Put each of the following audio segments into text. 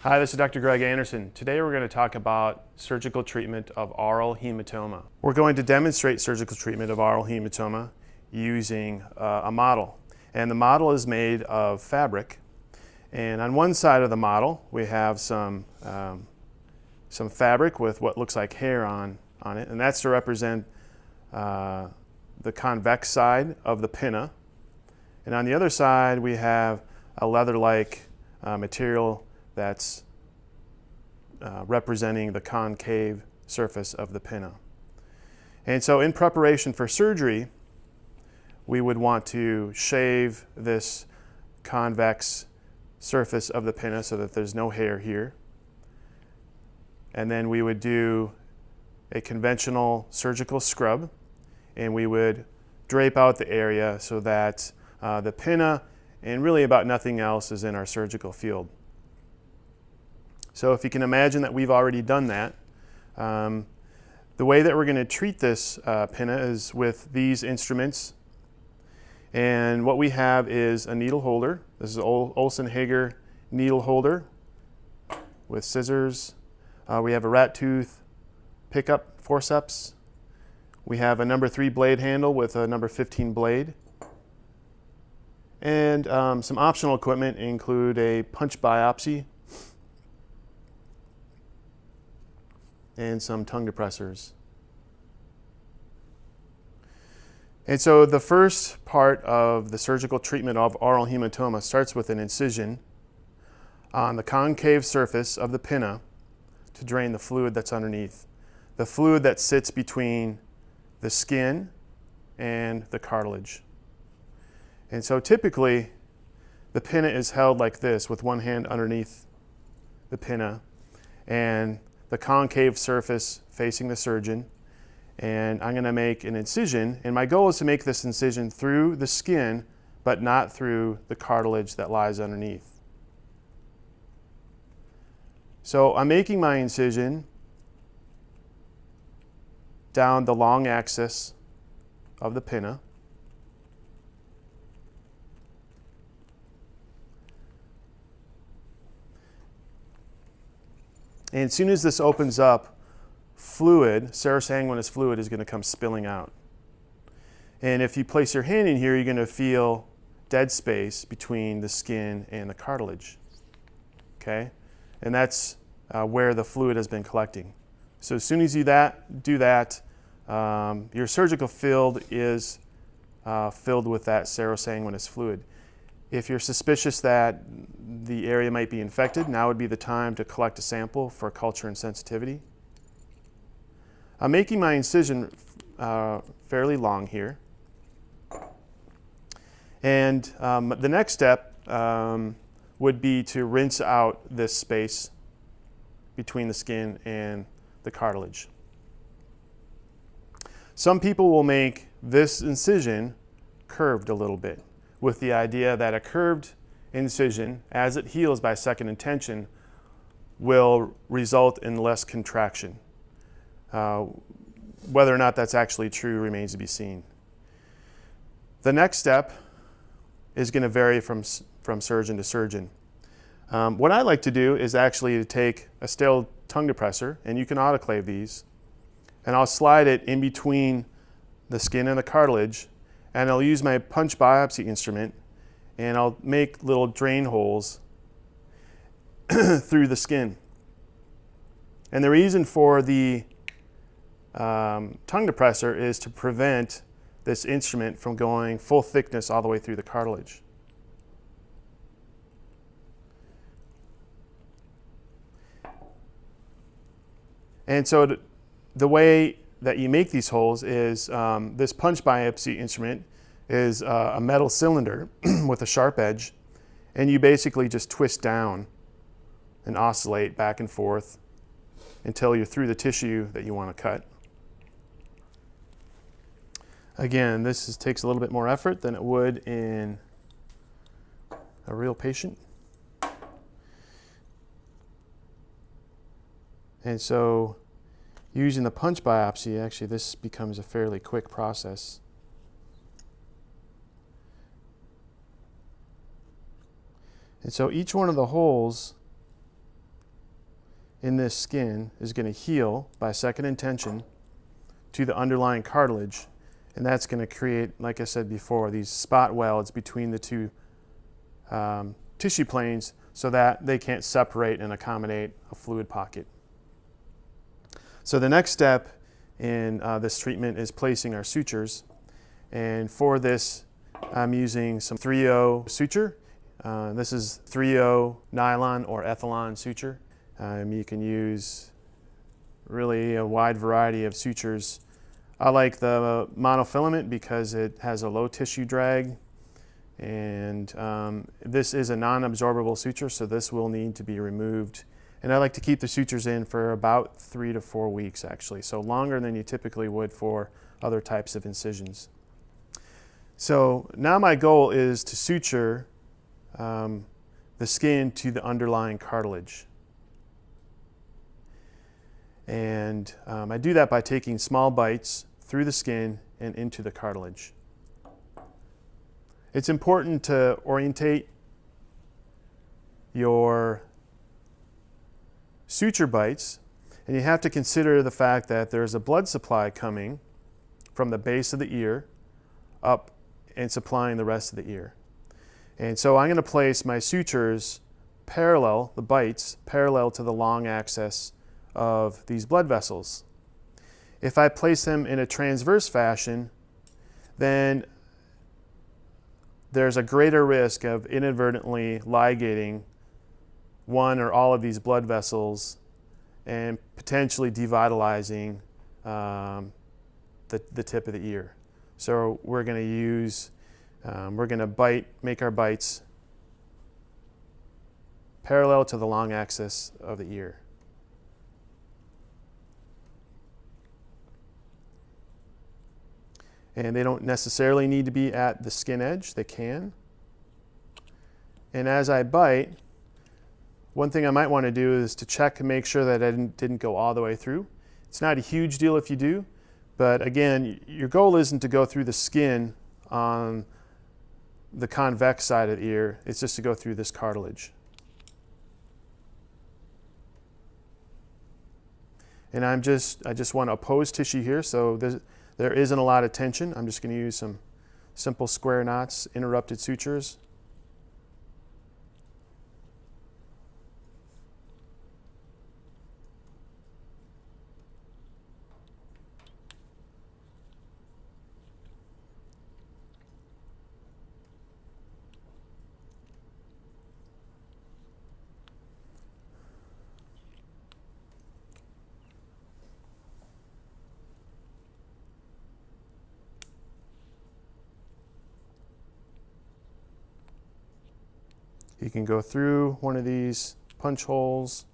Hi, this is Dr. Greg Anderson. Today we're going to talk about surgical treatment of aural hematoma. We're going to demonstrate surgical treatment of aural hematoma using a model. And the model is made of fabric. And on one side of the model we have some fabric with what looks like hair on it, and that's to represent the convex side of the pinna. And on the other side we have a leather-like material that's representing the concave surface of the pinna. And so in preparation for surgery, we would want to shave this convex surface of the pinna so that there's no hair here. And then we would do a conventional surgical scrub, and we would drape out the area so that the pinna and really about nothing else is in our surgical field. So if you can imagine that we've already done that, the way that we're going to treat this pinna is with these instruments. And what we have is a needle holder. This is an Olsen-Hager needle holder with scissors. We have a rat tooth pickup forceps. We have a number 3 blade handle with a number 15 blade. And some optional equipment include a punch biopsy and some tongue depressors. And so the first part of the surgical treatment of aural hematoma starts with an incision on the concave surface of the pinna to drain the fluid that's underneath, the fluid that sits between the skin and the cartilage. And so typically the pinna is held like this with one hand underneath the pinna and the concave surface facing the surgeon. And I'm going to make an incision, and my goal is to make this incision through the skin but not through the cartilage that lies underneath. So I'm making my incision down the long axis of the pinna. And as soon as this opens up, fluid, serosanguinous fluid, is going to come spilling out. And if you place your hand in here, you're going to feel dead space between the skin and the cartilage. Okay? And that's where the fluid has been collecting. So as soon as you do that, your surgical field is filled with that serosanguinous fluid. If you're suspicious that the area might be infected, now would be the time to collect a sample for culture and sensitivity. I'm making my incision fairly long here. And the next step would be to rinse out this space between the skin and the cartilage. Some people will make this incision curved a little bit, with the idea that a curved incision, as it heals by second intention, will result in less contraction. Whether or not that's actually true remains to be seen. The next step is going to vary from surgeon to surgeon. What I like to do is actually to take a sterile tongue depressor, and you can autoclave these, and I'll slide it in between the skin and the cartilage, and I'll use my punch biopsy instrument, and I'll make little drain holes through the skin. And the reason for the tongue depressor is to prevent this instrument from going full thickness all the way through the cartilage. And so the way that you make these holes is this punch biopsy instrument is a metal cylinder with a sharp edge, and you basically just twist down and oscillate back and forth until you're through the tissue that you want to cut. Again, this takes a little bit more effort than it would in a real patient. And so using the punch biopsy, actually this becomes a fairly quick process. And so each one of the holes in this skin is going to heal by second intention to the underlying cartilage, and that's going to create, like I said before, these spot welds between the two tissue planes so that they can't separate and accommodate a fluid pocket. So the next step in this treatment is placing our sutures, and for this I'm using some 3-0 suture. This is 3-0 nylon or ethylene suture. You can use really a wide variety of sutures. I like the monofilament because it has a low tissue drag, and this is a non-absorbable suture, so this will need to be removed. And I like to keep the sutures in for about 3 to 4 weeks actually, so longer than you typically would for other types of incisions. So now my goal is to suture the skin to the underlying cartilage. And I do that by taking small bites through the skin and into the cartilage. It's important to orientate your suture bites, and you have to consider the fact that there's a blood supply coming from the base of the ear up and supplying the rest of the ear. And so I'm going to place my sutures parallel, the bites, parallel to the long axis of these blood vessels. If I place them in a transverse fashion, then there's a greater risk of inadvertently ligating one or all of these blood vessels and potentially devitalizing the tip of the ear. So we're going to use, make our bites parallel to the long axis of the ear. And they don't necessarily need to be at the skin edge, they can. And as I bite, one thing I might want to do is to check and make sure that I didn't go all the way through. It's not a huge deal if you do, but again, your goal isn't to go through the skin on the convex side of the ear, it's just to go through this cartilage. And I just want to oppose tissue here, so there isn't a lot of tension. I'm just going to use some simple square knots, interrupted sutures. You can go through one of these punch holes.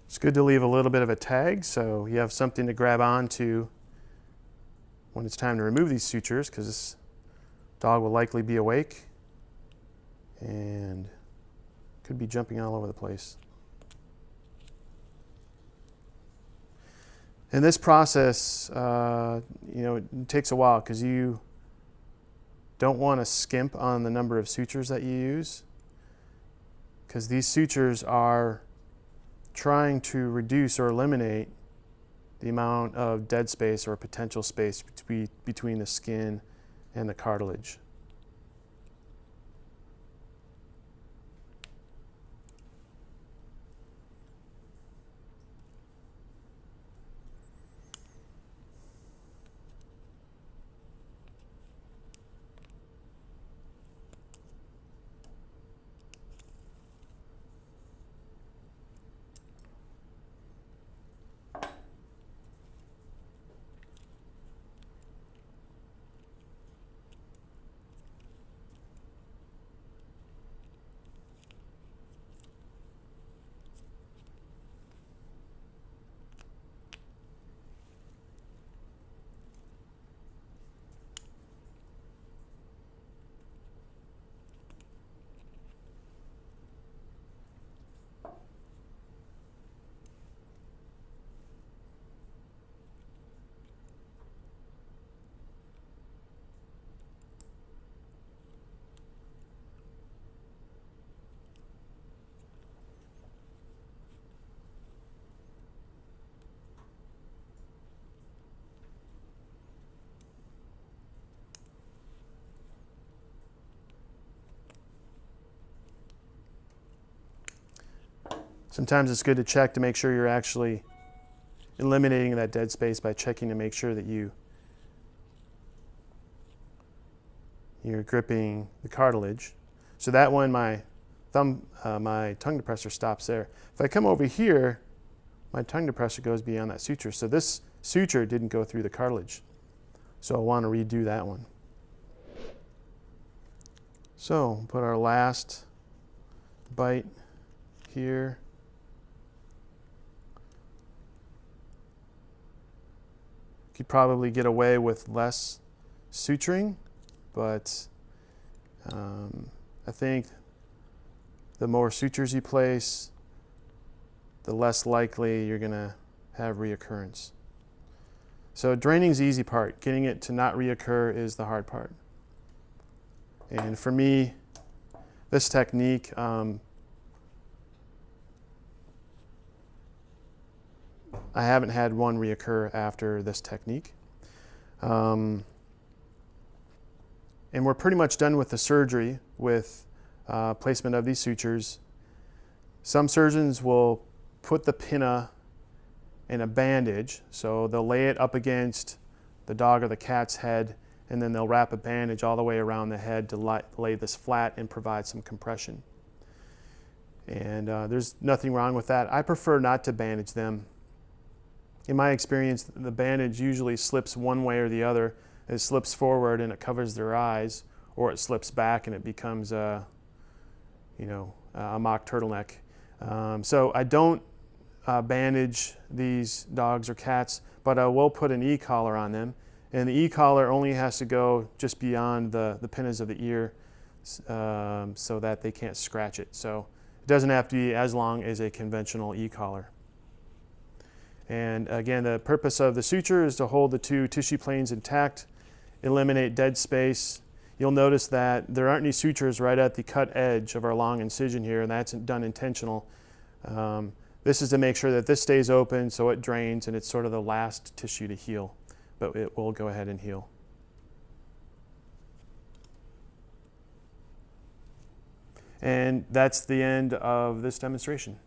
It's good to leave a little bit of a tag so you have something to grab onto when it's time to remove these sutures, because this dog will likely be awake and could be jumping all over the place. And this process, it takes a while because you don't want to skimp on the number of sutures that you use, because these sutures are trying to reduce or eliminate the amount of dead space or potential space between the skin and the cartilage. Sometimes it's good to check to make sure you're actually eliminating that dead space by checking to make sure that you're gripping the cartilage. So that one, my tongue depressor stops there. If I come over here, my tongue depressor goes beyond that suture. So this suture didn't go through the cartilage. So I want to redo that one. So put our last bite here. Could probably get away with less suturing, but I think the more sutures you place, the less likely you're going to have reoccurrence. So draining is the easy part. Getting it to not reoccur is the hard part. And for me, this technique, I haven't had one reoccur after this technique. And we're pretty much done with the surgery with placement of these sutures. Some surgeons will put the pinna in a bandage, so they'll lay it up against the dog or the cat's head, and then they'll wrap a bandage all the way around the head to lay this flat and provide some compression. And there's nothing wrong with that. I prefer not to bandage them. In my experience, the bandage usually slips one way or the other. It slips forward and it covers their eyes, or it slips back and it becomes a mock turtleneck. So I don't bandage these dogs or cats, but I will put an e-collar on them. And the e-collar only has to go just beyond the pinnas of the ear so that they can't scratch it. So it doesn't have to be as long as a conventional e-collar. And again, the purpose of the suture is to hold the two tissue planes intact, eliminate dead space. You'll notice that there aren't any sutures right at the cut edge of our long incision here, and that's done intentional. This is to make sure that this stays open so it drains, and it's sort of the last tissue to heal, but it will go ahead and heal. And that's the end of this demonstration.